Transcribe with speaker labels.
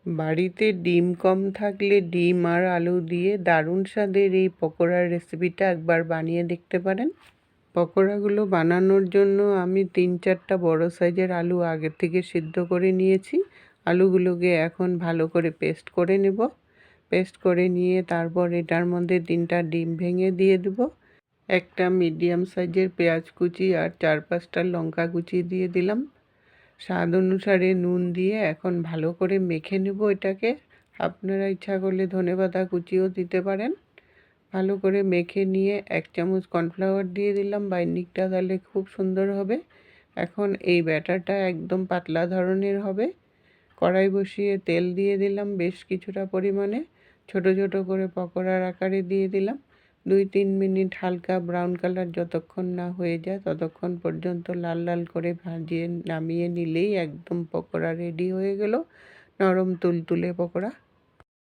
Speaker 1: বাড়িতে ডিম কম থাকলে ডিম আর আলু দিয়ে দারুণ স্বাদের এই পকোড়ার রেসিপিটা একবার বানিয়ে দেখতে পারেন। পকোড়াগুলো বানানোর জন্য আমি 3-4টা বড় সাইজের আলু আগে থেকে সিদ্ধ করে নিয়েছি। আলুগুলোকে এখন ভালো করে পেস্ট করে নেব। পেস্ট করে নিয়ে তারপর এটার মধ্যে 3টা ডিম ভেঙে দিয়ে দেব। একটা মিডিয়াম সাইজের পেঁয়াজ কুচি আর 4-5টা লঙ্কা কুচি দিয়ে দিলাম। স্বাদ অনুসারে নুন দিয়ে এখন ভালো করে মেখে নেব এটাকে। আপনারা ইচ্ছা করলে ধনেপাতা কুচিও দিতে পারেন। ভালো করে মেখে নিয়ে 1 চামচ কর্নফ্লাওয়ার দিয়ে দিলাম, বাইন্ডিংটা তাহলে খুব সুন্দর হবে। এখন এই ব্যাটারটা একদম পাতলা ধরনের হবে। কড়াই বসিয়ে তেল দিয়ে দিলাম বেশ কিছুটা পরিমাণে, ছোট ছোট করে পকোড়ার আকারে দিয়ে দিলাম। 2-3 মিনিট হালকা ব্রাউন কালার যতক্ষণ না হয়ে যায় ততক্ষণ পর্যন্ত লাল লাল করে ভাজিয়ে নামিয়ে নিলেই একদম পকোড়া রেডি হয়ে গেল। নরম তুলতুলে পকোড়া।